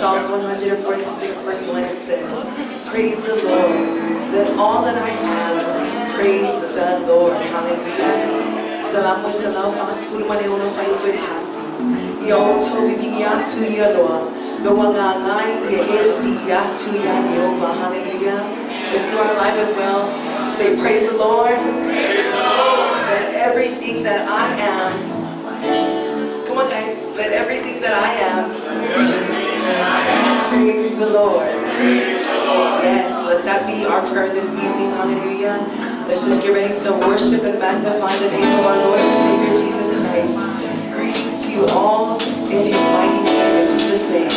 Psalms 146 verse 1, it says, praise the Lord, let all that I am praise the Lord. Hallelujah. Salamu salam fast food mane ono fayu tasi. Yo tovi biatu ya loa ngai ye biatu ya Jehovah. Hallelujah. If you are alive and well, say praise the Lord. Praise the Lord. Let everything that I am. Come on, guys. Let everything that I am. Praise the Lord. Praise the Lord. Yes, let that be our prayer this evening. Hallelujah. Let's just get ready to worship and magnify the name of our Lord and Savior Jesus Christ. Greetings to you all in His mighty name, in Jesus' name.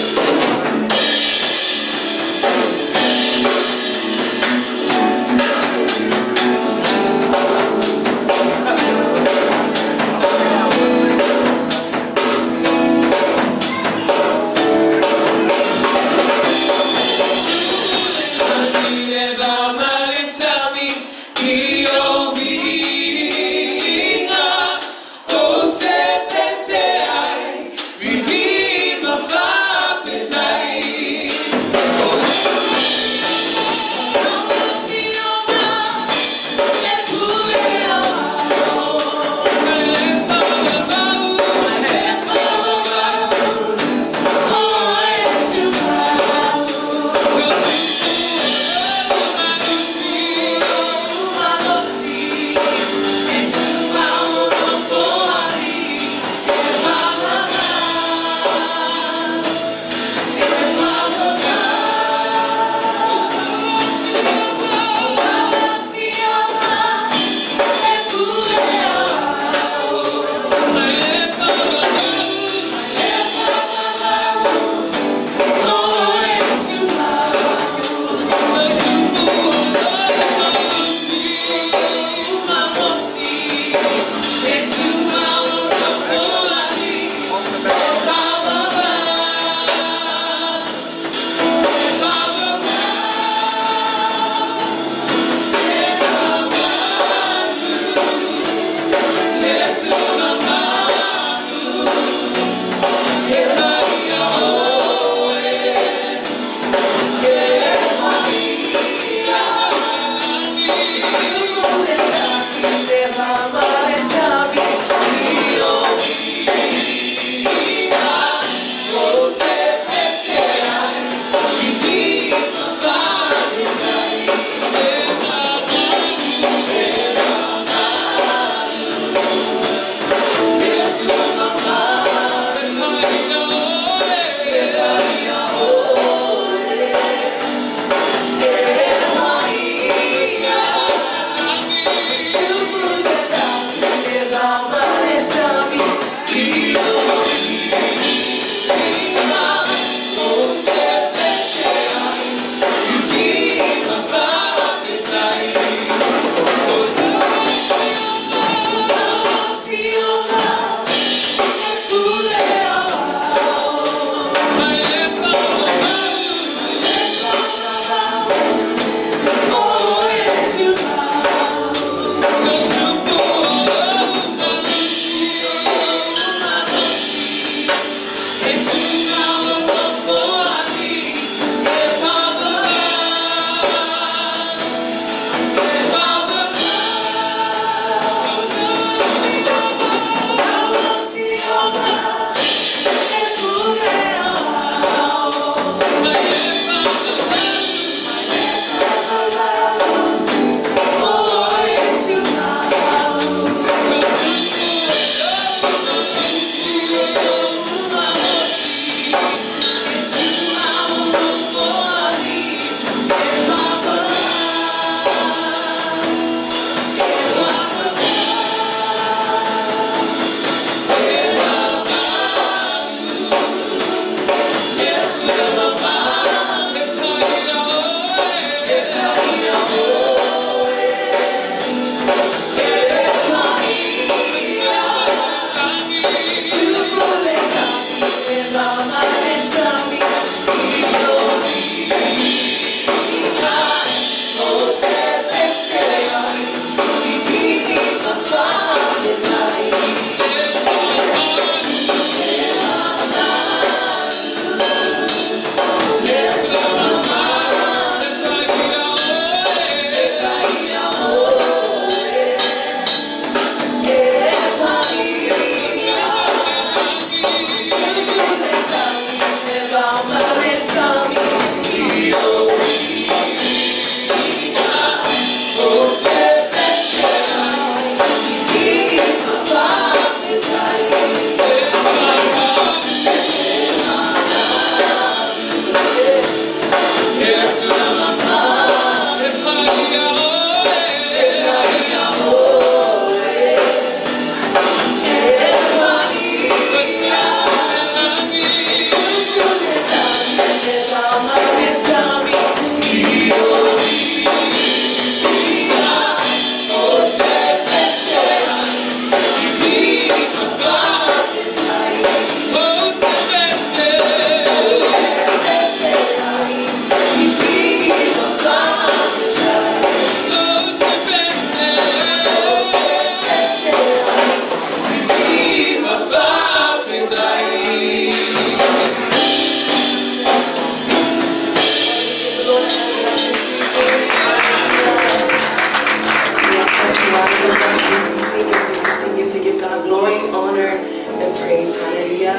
praise. Hallelujah.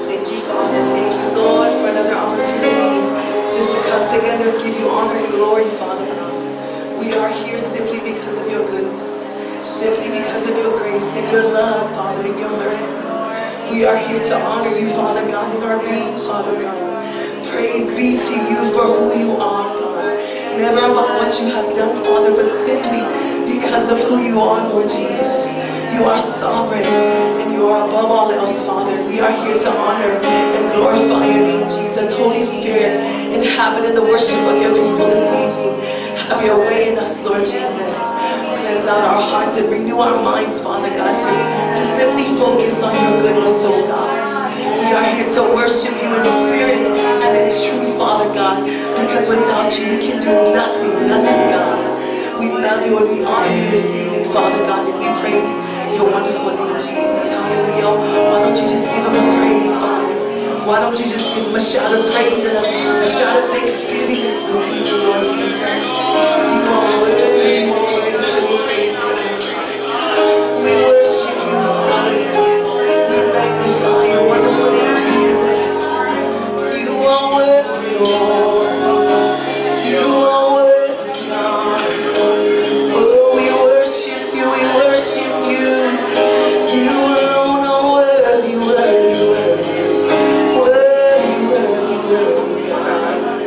Thank you, Father. Thank you, Lord, for another opportunity just to come together and give you honor and glory, Father God. We are here simply because of your goodness, simply because of your grace and your love, Father, and your mercy. We are here to honor you, Father God, in our being, Father God. Praise be to you for who you are, God. Never about what you have done, Father, but simply because of who you are, Lord Jesus. You are sovereign and you are above all else, Father. We are here to honor and glorify your name, Jesus. Holy Spirit, inhabit in the worship of your people this evening. Have your way in us, Lord Jesus. Cleanse out our hearts and renew our minds, Father God, to simply focus on your goodness, oh God. We are here to worship you in spirit and in truth, Father God, because without you we can do nothing, God. We love you and we honor you this evening, Father God, and we praise your wonderful name, Jesus. Hallelujah. Why don't you just give him a praise, Father? Why don't you just give him a shout of praise and a shout of thanksgiving this evening, Lord Jesus? You are worthy to be praised. We worship you, Father. We magnify your wonderful name, Jesus. You are worthy, Lord. You are worthy, God. Oh, we worship you, we worship you. You alone are worthy, worthy, worthy, worthy, worthy, worthy, God.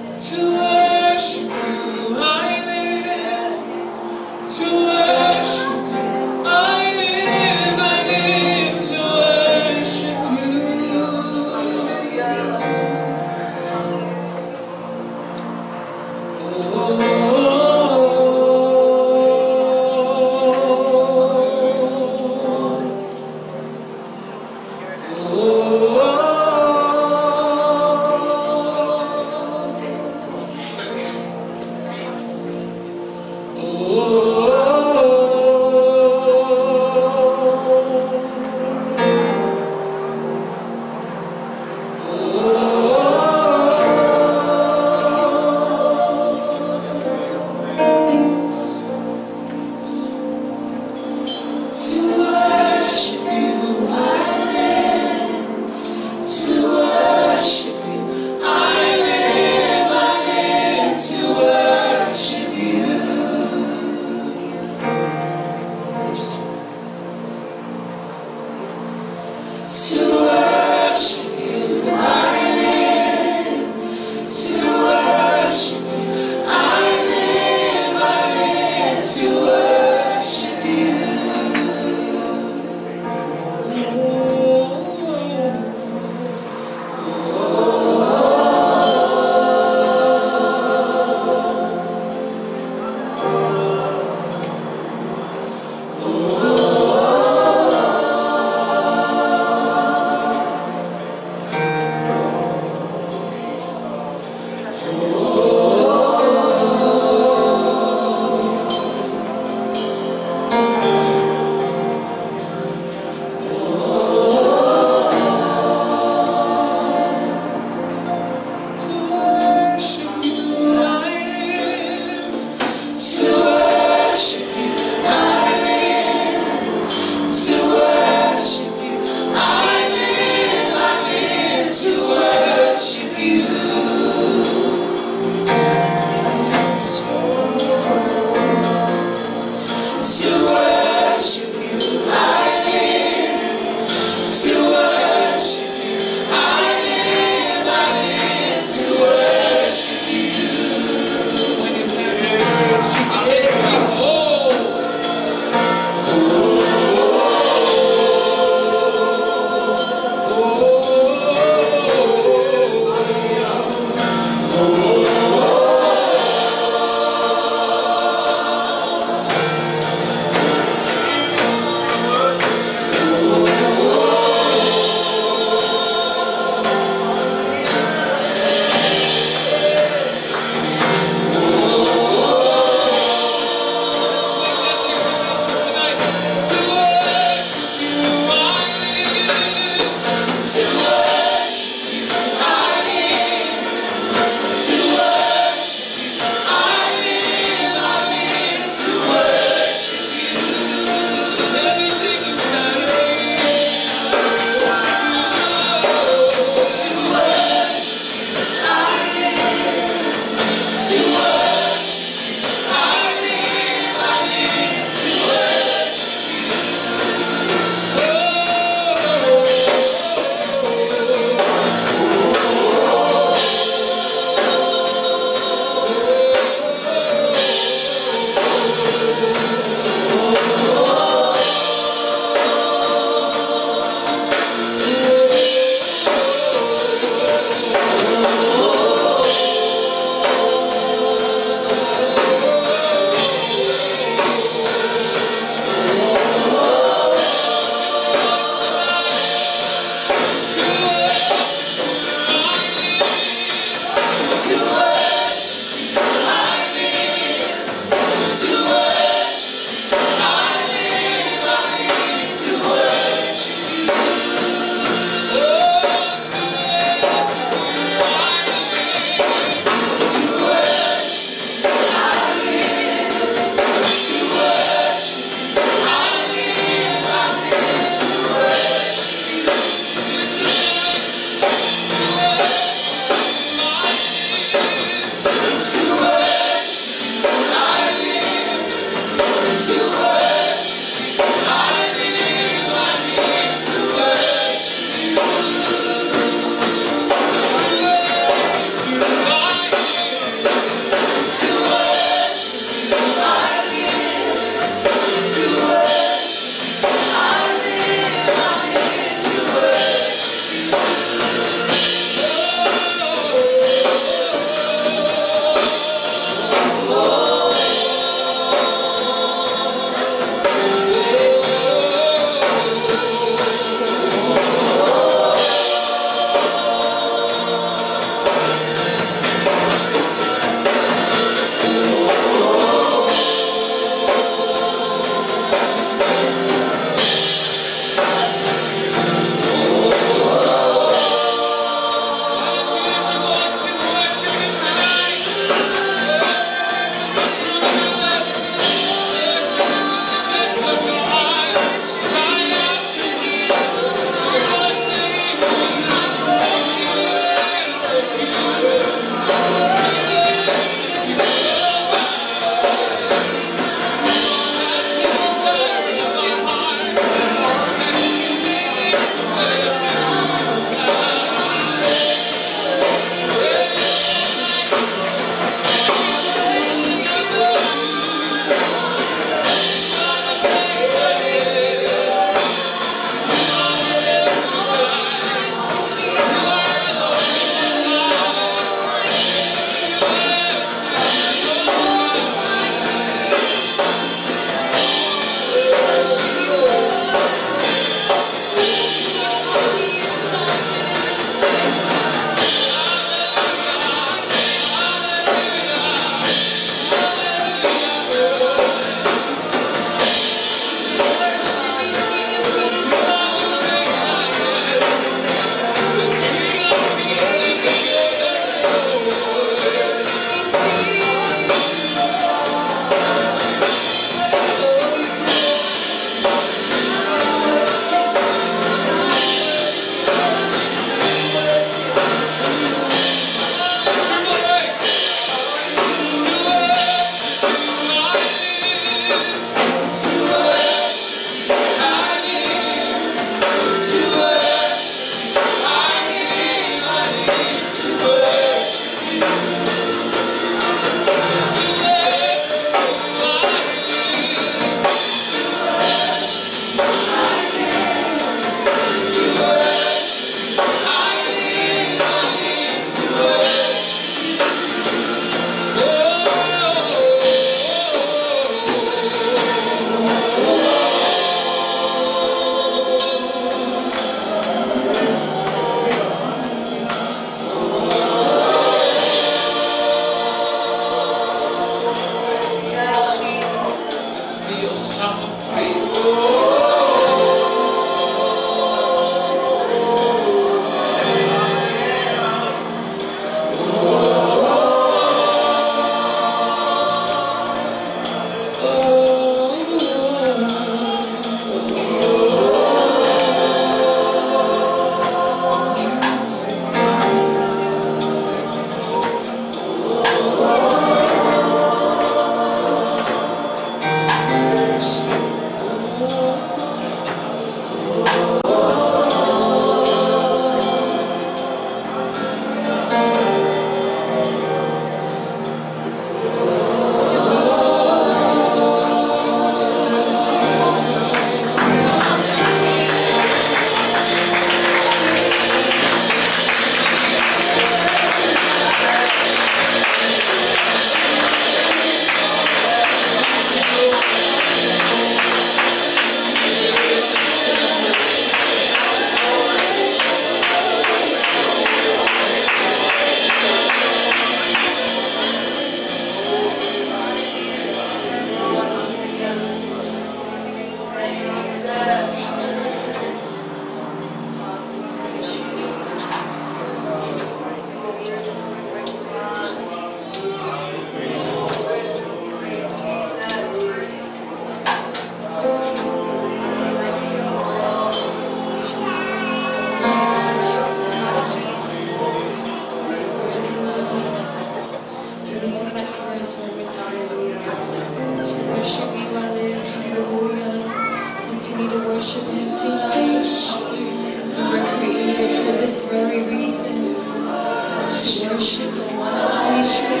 this very reason, to worship the one and only true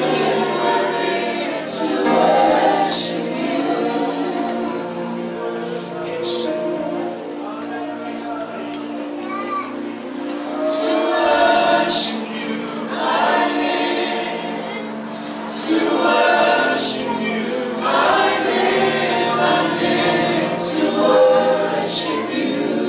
King, to worship you. To worship you, I live. To worship you, I live. To worship you.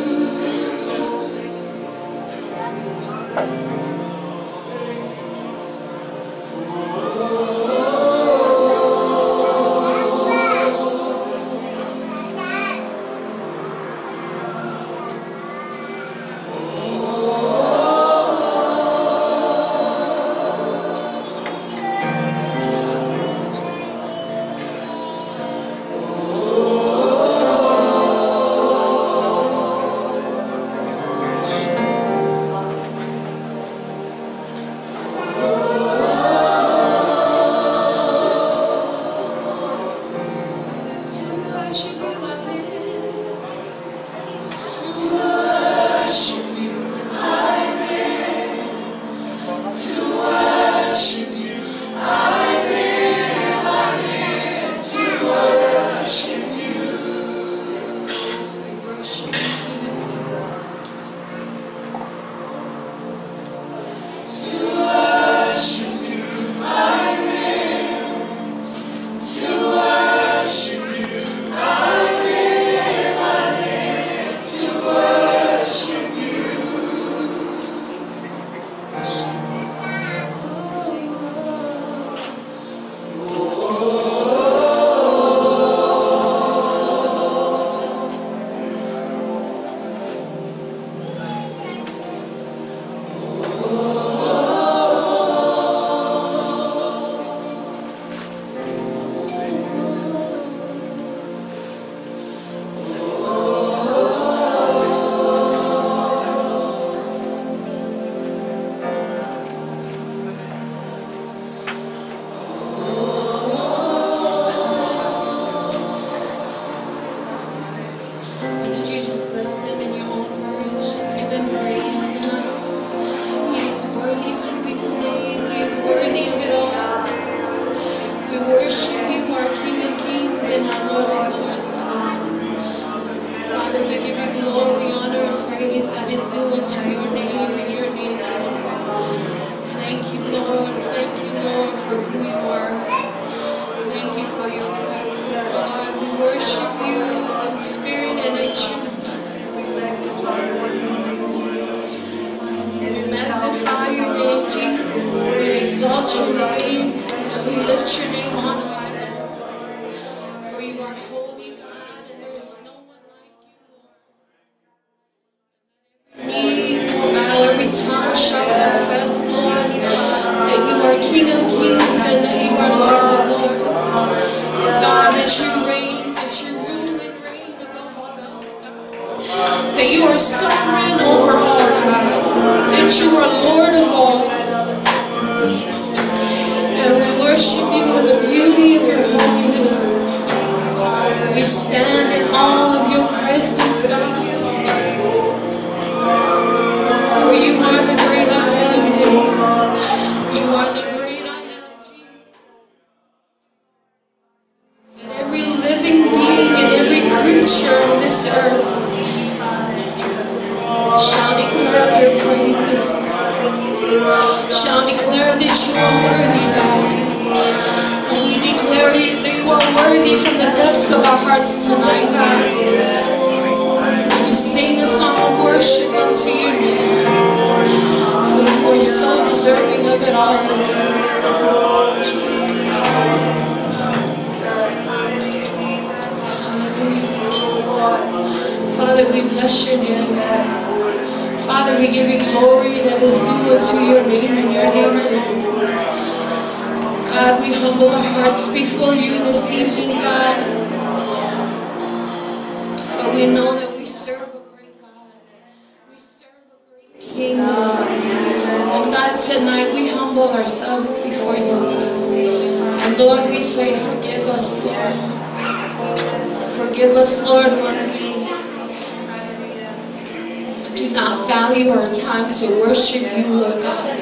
not value our time to worship you, Lord God.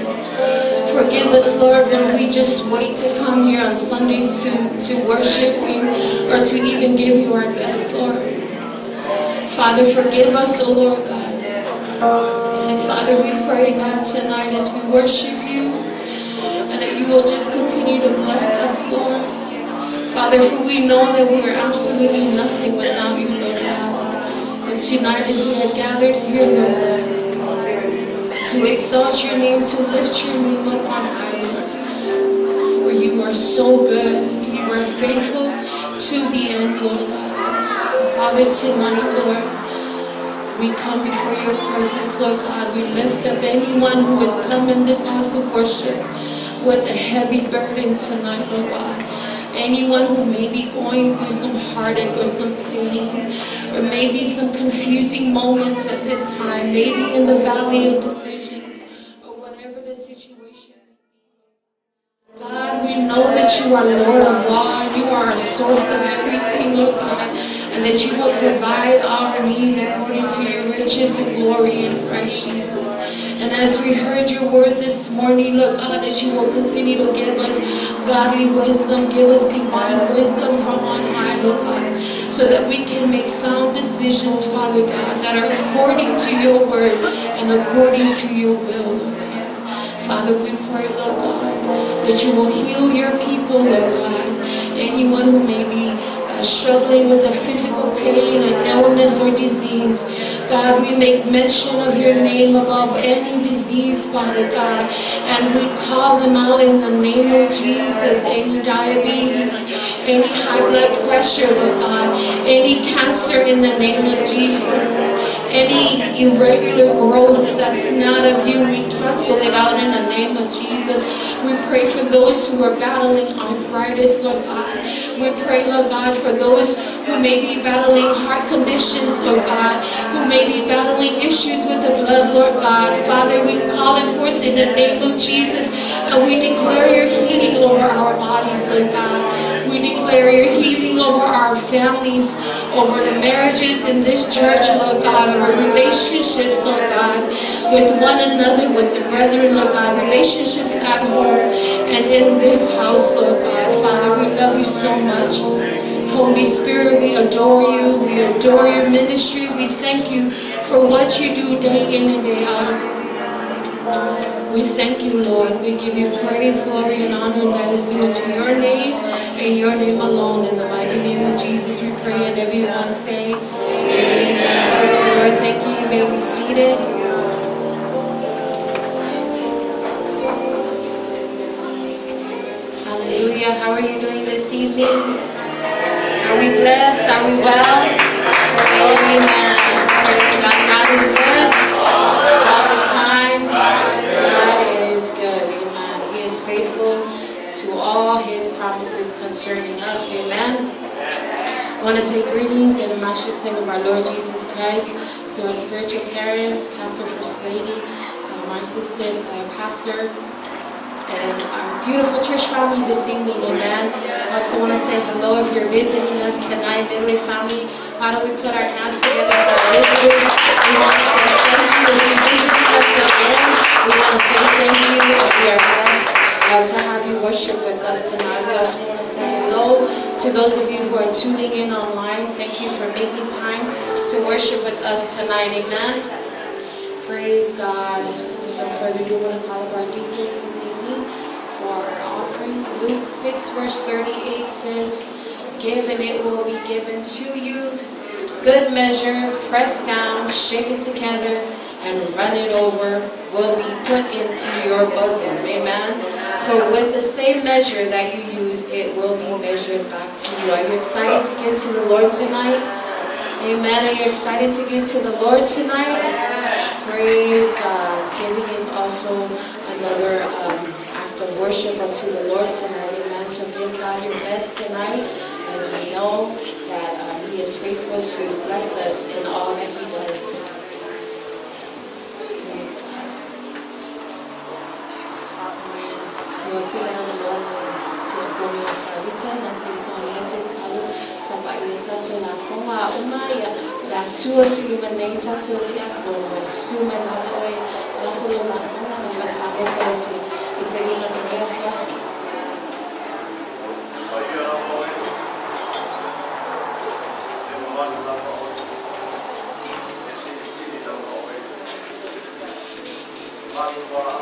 Forgive us, Lord, when we just wait to come here on Sundays to worship you or to even give you our best, Lord. Father, forgive us, oh Lord God. And Father, we pray, God, tonight as we worship you, and that you will just continue to bless us, Lord. Father, for we know that we are absolutely nothing without you, Lord God. And tonight as we are gathered here, Lord God, to exalt your name, to lift your name up on high, Lord. For you are so good. You are faithful to the end, Lord God. Father, tonight, Lord, we come before your presence, Lord God. We lift up anyone who has come in this house of worship with a heavy burden tonight, Lord God. Anyone who may be going through some heartache or some pain, or maybe some confusing moments at this time, maybe in the valley of decisions, or whatever the situation may be. God, we know that you are Lord of all. You are our source of everything, Lord God, and that you will provide our needs according to your riches and glory in Christ Jesus. And as we heard your word this morning, Lord God, that you will continue to give us godly wisdom, give us divine wisdom from on high, Lord God, so that we can make sound decisions, Father God, that are according to your word and according to your will, Lord God. Father, we pray, Lord God, that you will heal your people, Lord God. Anyone who may be struggling with a physical pain, an illness, or disease, God, we make mention of your name above any disease, Father God, and we call them out in the name of Jesus. Any diabetes, any high blood pressure, Lord God, any cancer in the name of Jesus, any irregular growth that's not of you, we cancel it out in the name of Jesus. We pray for those who are battling arthritis, Lord God. We pray, Lord God, for those who may be battling heart conditions, Lord God, who may be battling issues with the blood, Lord God. Father, we call it forth in the name of Jesus, and we declare your healing over our bodies, Lord God. We declare your healing over our families, over the marriages in this church, Lord God, over relationships, Lord God, with one another, with the brethren, Lord God, relationships at home and in this house, Lord God. Father, we love you so much. Holy Spirit, we adore you. We adore your ministry. We thank you for what you do day in and day out. We thank you, Lord. We give you praise, glory, and honor that is due to your name and your name alone. In the mighty name of Jesus, we pray, and everyone say, amen. Praise the Lord. Thank you. You may be seated. Hallelujah. How are you doing this evening? Are we blessed? Are we well? Amen. Praise God. God is good. All the time. God is good. Amen. He is faithful to all his promises concerning us. Amen. I want to say greetings in the matchless name of our Lord Jesus Christ to our spiritual parents, Pastor First Lady, our assistant pastor, and our beautiful church family this evening, amen. I also want to say hello if you're visiting us tonight, Midway family. Why don't we put our hands together for our visitors? We want to say thank you if you're visiting us again. We want to say thank you if we are blessed to have you worship with us tonight. We also want to say hello to those of you who are tuning in online. Thank you for making time to worship with us tonight, amen. Praise God. Without further ado, we're going to call up our deacons this evening for our offering. Luke 6 verse 38 says, give and it will be given to you. Good measure, pressed down, shaken together, and run it over will be put into your bosom. Amen. For with the same measure that you use, it will be measured back to you. Are you excited to give to the Lord tonight? Amen. Are you excited to give to the Lord tonight? Praise God. Giving is also another act of worship unto the Lord tonight. Amen. So give God your best tonight, as we know that he is faithful to bless us in all that he does. Praise God. So today the Lord is going to tell you to La tua tulumanesa totia kona suma la boy la fulo la fona la fatale fesi iselina menia fiafi. Praise the Lord.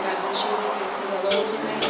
God bless you as you get to the Lord tonight.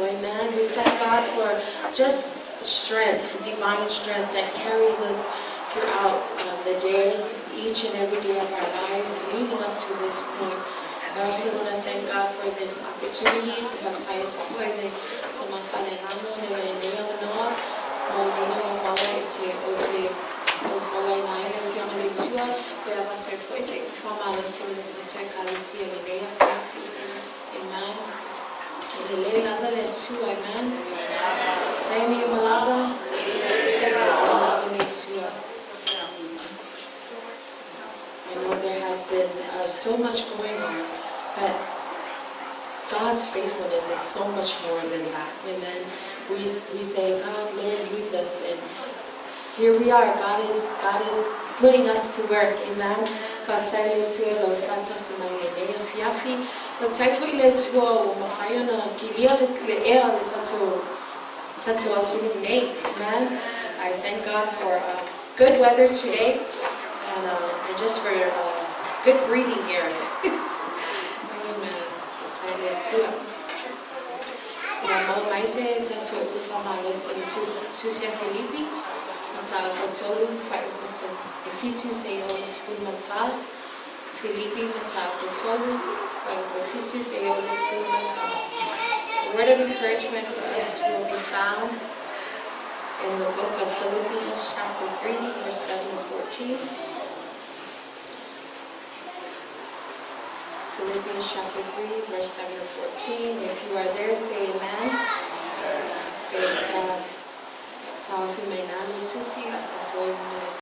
Amen. We thank God for just strength, divine strength that carries us throughout the day, each and every day of our lives, leading up to this point. I also want to thank God for this opportunity to participate in some of the Follow nine if you want to do we have a third voice from our civil center Kalisi and Leia Fafi. Amen. And the Lava let's do amen. Tiny Malaba. I know there has been so much going on, but God's faithfulness is so much more than that. And then we say, God, Lord, use us, and here we are. God is putting us to work. Amen. God say let's do Lord Francis my idea fiafi. But say for let's go. Mafayona kilia let's tato name. Amen. I thank God for good weather today, and just for good breathing air. Amen. Let's do Namo maise tato kufama let's do Filipi. Matala Kotolu, Efitu Sayo, Spoon of Fal, Filipi Matala Kotolu, Efitu Sayo, Spoon of Fal. The word of encouragement for us will be found in the book of Philippians, chapter 3, verse 7 to 14. Philippians, chapter 3, verse 7 to 14. If you are there, say amen. Praise God. Tell if you may not need to see us as well.